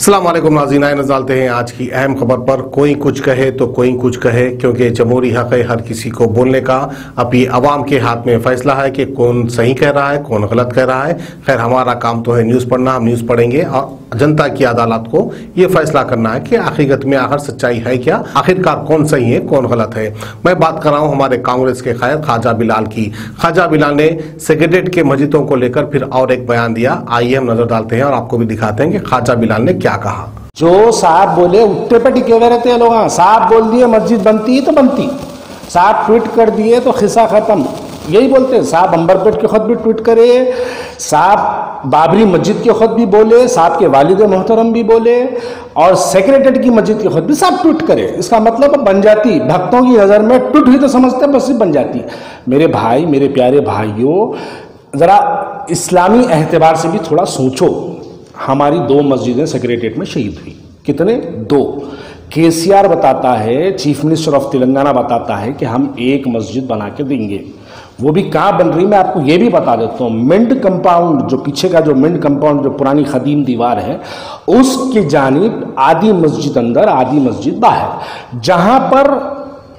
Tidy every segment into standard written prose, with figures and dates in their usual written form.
अस्सलाम वालेकुम नाज़रीन, नज़र डालते हैं आज की अहम खबर पर। कोई कुछ कहे तो कोई कुछ कहे, क्योंकि जमहूरी हक है हर किसी को बोलने का। अब ये अवाम के हाथ में फैसला है कि कौन सही कह रहा है, कौन गलत कह रहा है। खैर, हमारा काम तो है न्यूज़ पढ़ना, हम न्यूज़ पढ़ेंगे और जनता की अदालत को ये फैसला करना है कि हकीकत में आखिर सच्चाई है क्या, आखिरकार कौन सही है कौन गलत है। मैं बात कर रहा हूँ हमारे कांग्रेस के कायद ख्वाजा बिलाल की। ख्वाजा बिलाल ने सेक्रेटेरिएट के मस्जिदों को लेकर फिर और एक बयान दिया। आइए हम नजर डालते हैं और आपको भी दिखाते हैं कि ख्वाजा बिलाल ने क्या कहा। जो साहब बोले उठते पे टिके हुए रहते हैं लोग। साहब बोल दिए मस्जिद बनती है तो बनती, साहब ट्वीट कर दिए तो खिस्सा खत्म, यही बोलते हैं। साहब अंबरपेट के खुद भी ट्वीट करे, साहब बाबरी मस्जिद के खुद भी बोले, साहब के वालिद मोहतरम भी बोले, और सेक्रेटेरिएट की मस्जिद के खुद भी साहब ट्वीट करे। इसका मतलब बन जाती, भक्तों की नज़र में ट्वीट हुई तो समझते बस बन जाती। मेरे भाई, मेरे प्यारे भाइयों, ज़रा इस्लामी एतबार से भी थोड़ा सोचो। हमारी 2 मस्जिदें सेक्रेटेरिएट में शहीद हुई। कितने? 2। केसीआर बताता है, चीफ मिनिस्टर ऑफ तेलंगाना बताता है कि हम 1 मस्जिद बना के देंगे। वो भी कहाँ बन रही, मैं आपको ये भी बता देता हूँ। मिंट कंपाउंड, जो पीछे का जो मिंट कंपाउंड, जो पुरानी खदीम दीवार है, उसकी जानिब आधी मस्जिद अंदर आधी मस्जिद बाहर। जहाँ पर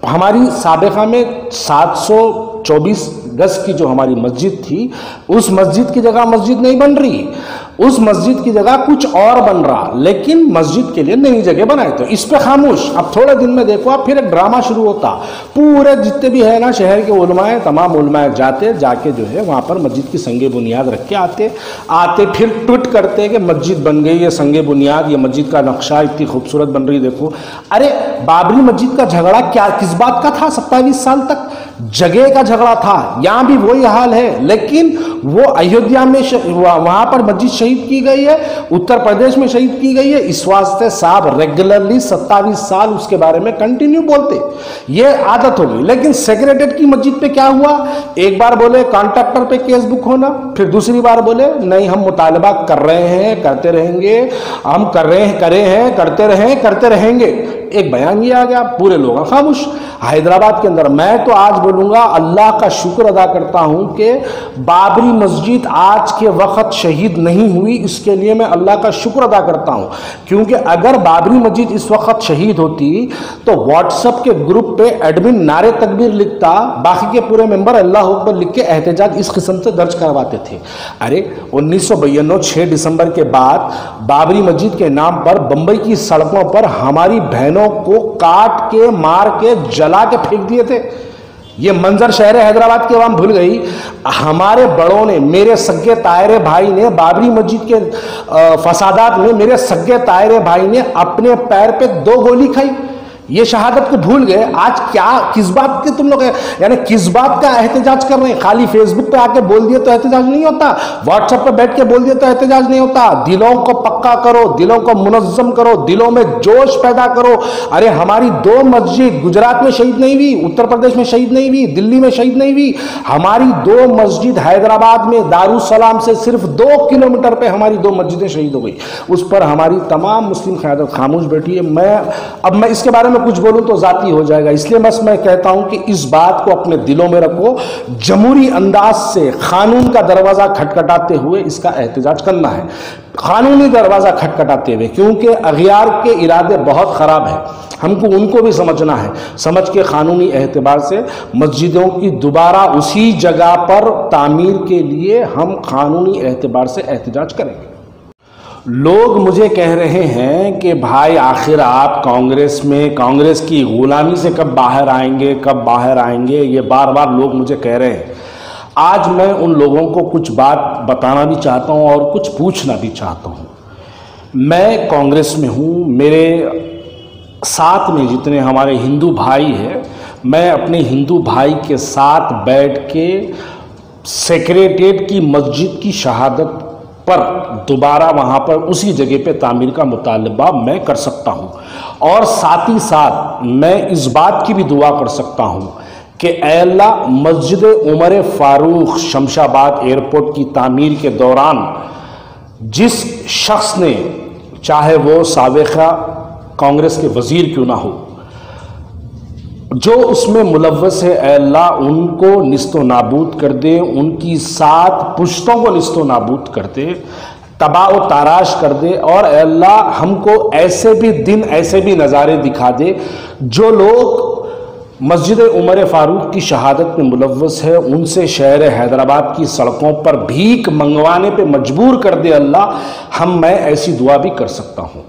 हमारी साबिका में 724 गज की जो हमारी मस्जिद थी, उस मस्जिद की जगह मस्जिद नहीं बन रही, उस मस्जिद की जगह कुछ और बन रहा, लेकिन मस्जिद के लिए नई जगह बनाए। तो इस पे खामोश। अब थोड़े दिन में देखो आप, फिर एक ड्रामा शुरू होता। पूरे जितने भी है ना शहर के उलमाए, तमाम उलमाए जाके जो है वहाँ पर मस्जिद की संगे बुनियाद रख के आते फिर ट्वीट करते कि मस्जिद बन गई, ये संगे बुनियाद, ये मस्जिद का नक्शा इतनी खूबसूरत बन रही, देखो। अरे बाबरी मस्जिद का झगड़ा क्या किस बात का था? 27 साल तक जगह का झगड़ा था। यहाँ भी वही हाल है, लेकिन वो अयोध्या में वहां पर मस्जिद शहीद की गई है, उत्तर प्रदेश में शहीद की गई है। इस वास्ते साहब रेगुलरली 27 साल उसके बारे में कंटिन्यू बोलते, ये आदत हो गई। लेकिन सेक्रेटेरिएट की मस्जिद पे क्या हुआ? एक बार बोले कॉन्ट्रैक्टर पे केस बुक होना, फिर दूसरी बार बोले नहीं हम मुतालबा कर रहे हैं, करते रहेंगे, हम कर रहे हैं, करे हैं, करते रहे, करते रहेंगे। एक बयान ये आ गया, पूरे लोग खामोश। हैदराबाद के अंदर मैं तो आज बोलूंगा, अल्लाह का शुक्र अदा करता हूं कि बाबरी मस्जिद आज के वक्त शहीद नहीं हुई। इसके लिए मैं अल्लाह का शुक्र अदा करता हूं, क्योंकि अगर बाबरी मस्जिद इस वक्त शहीद होती तो व्हाट्सएप के ग्रुप पे एडमिन नारे तकबीर लिखता, बाकी के पूरे मेंबर अल्लाह अकबर लिख के एहतजाज इस किस्म से दर्ज करवाते थे। अरे 1992 6 दिसंबर के बाद बाबरी मस्जिद के नाम पर बंबई की सड़कों पर हमारी बहनों को काट के, मार के, जला के फेंक दिए थे। ये मंजर शहर हैदराबाद की आवाम भूल गई। हमारे बड़ों ने, मेरे सगे तायरे भाई ने बाबरी मस्जिद के फसादात में मेरे सगे तायरे भाई ने अपने पैर पे 2 गोली खाई। ये शहादत को भूल गए। आज क्या किस बात के तुम लोग यानी किस बात का एहतजाज कर रहे हैं? खाली फेसबुक पे आके बोल दिए तो एहतजाज नहीं होता, व्हाट्सएप पे बैठ के बोल दिए तो एहतजाज नहीं होता। दिलों को पक्का करो, दिलों को मुनज्जम करो, दिलों में जोश पैदा करो। अरे हमारी 2 मस्जिद गुजरात में शहीद नहीं हुई, उत्तर प्रदेश में शहीद नहीं हुई, दिल्ली में शहीद नहीं हुई। हमारी 2 मस्जिद हैदराबाद में दारुसलाम से सिर्फ 2 किलोमीटर पे हमारी 2 मस्जिदें शहीद हो गई। उस पर हमारी तमाम मुस्लिम क़यादत खामोश बैठी है। मैं इसके बारे में कुछ बोलूं तो जाती हो जाएगा, इसलिए बस मैं कहता हूं कि इस बात को अपने दिलों में रखो। जमहूरी अंदाज से कानून का दरवाजा खटखटाते हुए इसका एहतजाज करना है, कानूनी दरवाजा खटखटाते हुए, क्योंकि अगियार के इरादे बहुत खराब है। हमको उनको भी समझना है, समझ के कानूनी एतबार से मस्जिदों की दोबारा उसी जगह पर तामीर के लिए हम कानूनी एतबार से एहतजाज करेंगे। लोग मुझे कह रहे हैं कि भाई आखिर आप कांग्रेस की गुलामी से कब बाहर आएंगे, कब बाहर आएंगे, ये बार बार लोग मुझे कह रहे हैं। आज मैं उन लोगों को कुछ बात बताना भी चाहता हूं और कुछ पूछना भी चाहता हूं। मैं कांग्रेस में हूं, मेरे साथ में जितने हमारे हिंदू भाई हैं, मैं अपने हिंदू भाई के साथ बैठ के सेक्रेटेरिएट की मस्जिद की शहादत पर दोबारा वहाँ पर उसी जगह पे तामीर का मुतालबा मैं कर सकता हूँ। और साथ ही साथ मैं इस बात की भी दुआ कर सकता हूँ कि ऐ अल्लाह मस्जिद उमर फारूक शमशाबाद एयरपोर्ट की तामीर के दौरान जिस शख्स ने, चाहे वो साबिका कांग्रेस के वजीर क्यों ना हो, जो उसमें मुलव्वस है, ऐ अल्लाह उनको निस्तो नाबूद कर दे, उनकी 7 पुश्तों को निस्तो नाबूद कर दे, तबाह व ताराश कर दे, और अल्लाह हमको ऐसे भी दिन, ऐसे भी नज़ारे दिखा दे जो लोग मस्जिद उमर फारूक की शहादत में मुलव्वस है उनसे शहर हैदराबाद की सड़कों पर भीख मंगवाने पे मजबूर कर दे अल्लाह। मैं ऐसी दुआ भी कर सकता हूँ।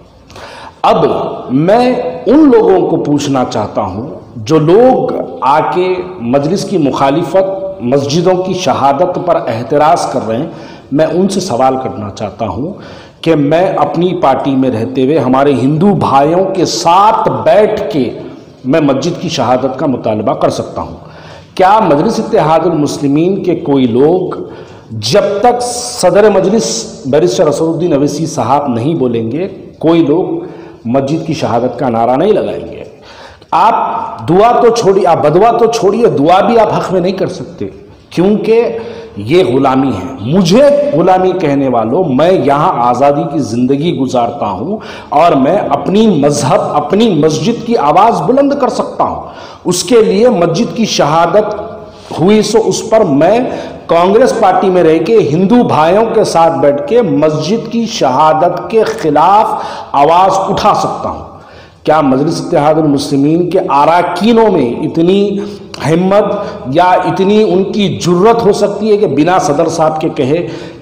अब मैं उन लोगों को पूछना चाहता हूँ जो लोग आके मजलिस की मुखालिफत, मस्जिदों की शहादत पर एहतराज कर रहे हैं, मैं उनसे सवाल करना चाहता हूँ कि मैं अपनी पार्टी में रहते हुए हमारे हिंदू भाइयों के साथ बैठ के मैं मस्जिद की शहादत का मुतालबा कर सकता हूँ। क्या मजलिस इत्तेहादुल मुस्लिमीन के कोई लोग जब तक सदर मजलिस बैरिस्टर असदुद्दीन अवैसी साहब नहीं बोलेंगे, कोई लोग मस्जिद की शहादत का नारा नहीं लगाएंगे? आप दुआ तो छोड़िए, आप बदुआ तो छोड़िए, दुआ भी आप हक में नहीं कर सकते, क्योंकि ये गुलामी है। मुझे गुलामी कहने वालों, मैं यहाँ आज़ादी की ज़िंदगी गुजारता हूँ और मैं अपनी मजहब, अपनी मस्जिद की आवाज़ बुलंद कर सकता हूँ। उसके लिए मस्जिद की शहादत हुई सो उस पर मैं कांग्रेस पार्टी में रह के हिंदू भाइयों के साथ बैठ के मस्जिद की शहादत के खिलाफ आवाज़ उठा सकता हूँ। क्या मजलिस इत्तेहादुल मुस्लिमीन के अरकानों में इतनी हिम्मत या इतनी उनकी जुर्रत हो सकती है कि बिना सदर साहब के कहे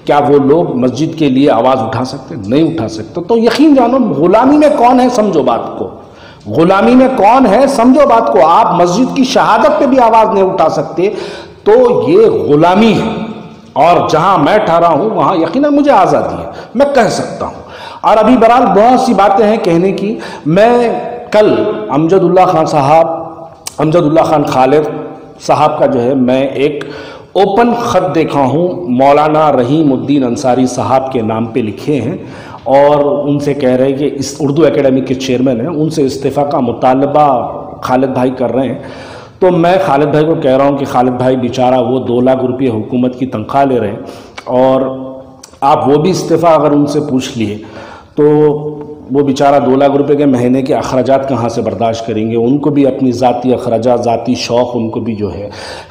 क्या वो लोग मस्जिद के लिए आवाज़ उठा सकते? नहीं उठा सकते। तो यकीन जानो, गुलामी में कौन है समझो बात को, गुलामी में कौन है समझो बात को। आप मस्जिद की शहादत पे भी आवाज़ नहीं उठा सकते तो ये गुलामी है। और जहाँ मैं ठहरा हूँ वहाँ यकीनन मुझे आज़ादी है, मैं कह सकता हूँ। और अभी बहरहाल बहुत सी बातें हैं कहने की। मैं कल अमजदुल्ला खान खालिद साहब का जो है मैं एक ओपन ख़त देखा हूँ, मौलाना रहीमुद्दीन अंसारी साहब के नाम पे लिखे हैं और उनसे कह रहे हैं कि इस उर्दू एकेडमी के चेयरमैन हैं, उनसे इस्तीफ़ा का मुतालबा खालिद भाई कर रहे हैं। तो मैं खालिद भाई को कह रहा हूँ कि खालिद भाई बेचारा वो 2 लाख रुपये हुकूमत की तनख्वाह ले रहे हैं और आप वो भी इस्तीफ़ा अगर उनसे पूछ लिए तो वो बेचारा 2 लाख रुपए के महीने के अखराजात कहाँ से बर्दाश्त करेंगे। उनको भी अपनी ज़ाती अखराजात, ज़ाती शौक़ उनको भी जो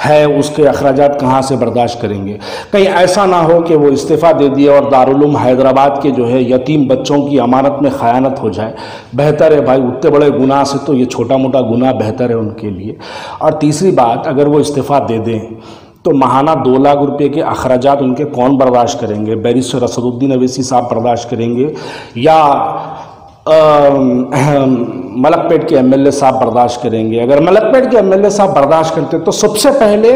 है उसके अखराजात कहाँ से बर्दाश्त करेंगे। कहीं ऐसा ना हो कि वो इस्तीफ़ा दे दिए और दारुल उलूम हैदराबाद के जो है यतीम बच्चों की अमानत में ख़यानत हो जाए। बेहतर है भाई, उतने बड़े गुनाह से तो ये छोटा मोटा गुनाह बेहतर है उनके लिए। और तीसरी बात, अगर वो इस्तीफ़ा दे दें तो महाना 2 लाख रुपए के अखराजात उनके कौन बर्दाश्त करेंगे? बैरिस्टर असदुद्दीन अवैसी साहब बर्दाश्त करेंगे या मलकपेट के एमएलए साहब बर्दाश्त करेंगे? अगर मलकपेट के एमएलए साहब बर्दाश्त करते तो सबसे पहले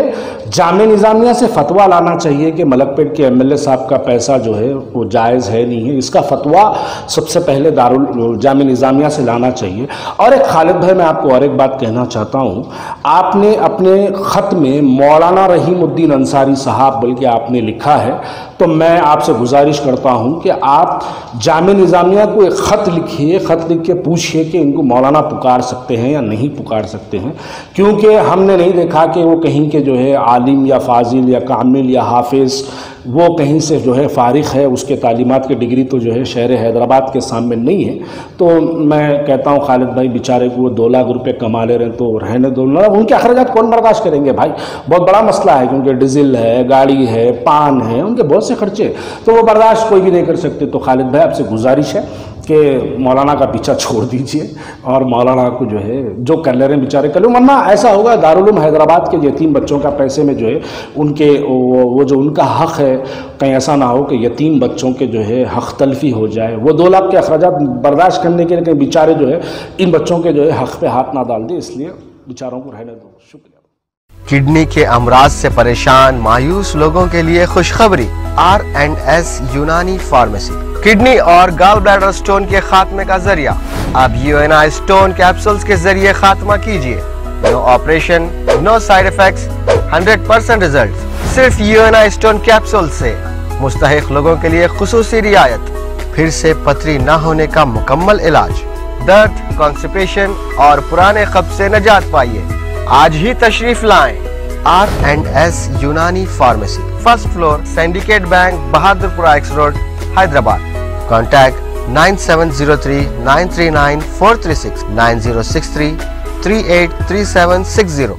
जामे निज़ामिया से फतवा लाना चाहिए कि मलकपेट के एमएलए साहब का पैसा जो है वो जायज़ है नहीं है। इसका फतवा सबसे पहले जामे निज़ामिया से लाना चाहिए। और एक खालिद भाई, मैं आपको और एक बात कहना चाहता हूँ, आपने अपने ख़त में मौलाना रहीमुद्दीन अंसारी साहब बल्कि आपने लिखा है, तो मैं आपसे गुजारिश करता हूँ कि आप जामे निज़ामिया को एक ख़त लिखिए, ख़त लिख के पूछिए कि इनको मौलाना पुकार सकते हैं या नहीं पुकार सकते हैं। क्योंकि हमने नहीं देखा कि वो कहीं के जो है आलिम या फाजिल या कामिल या हाफिज़ वो कहीं से जो है फ़ारिग़ है, उसके तालीमात की डिग्री तो जो है शहर हैदराबाद के सामने नहीं है। तो मैं कहता हूँ खालिद भाई बेचारे को वो 2 लाख रुपए कमा ले रहे हैं तो रहने दो। उनके अखराजात कौन बर्दाश्त करेंगे भाई? बहुत बड़ा मसला है, क्योंकि डीजल है, गाड़ी है, पान है, उनके बहुत से खर्चे, तो वो बर्दाश्त कोई भी नहीं कर सकते। तो खालिद भाई आपसे गुजारिश है कि मौलाना का पीछा छोड़ दीजिए और मौलाना को जो है जो कर ले रहे हैं बेचारे कर लो, वरना ऐसा होगा दारुल उलूम हैदराबाद के यतीम बच्चों का पैसे में जो है उनके वो जो उनका हक़ है, कहीं ऐसा ना हो कि यतीम बच्चों के जो है हक़ तलफ़ी हो जाए। वो 2 लाख के अखराजात बर्दाश्त करने के लिए कहीं बेचारे जो है इन बच्चों के जो है हक़ पे हाथ ना डाल दे, इसलिए बेचारों को रहने दो। शुक्रिया। किडनी के अमराज से परेशान मायूस लोगों के लिए खुशखबरी, R&S यूनानी फार्मेसी किडनी और गॉल ब्लैडर स्टोन के खात्मे का जरिया। अब UNI स्टोन कैप्सूल्स के जरिए खात्मा कीजिए। No operation, no side effects, 100% result. सिर्फ UNI स्टोन कैप्सूल से मुस्तहिक लोगों के लिए खुसूसी रियायत। फिर से पथरी न होने का मुकम्मल इलाज, दर्द, कॉन्स्टिपेशन और पुराने कब्ज से निजात पाइए। आज ही तशरीफ लाएं। R&S यूनानी pharmacy, 1st floor, syndicate bank, Bahadurpura X road, Hyderabad. Contact 9703 939 436 9063 383760।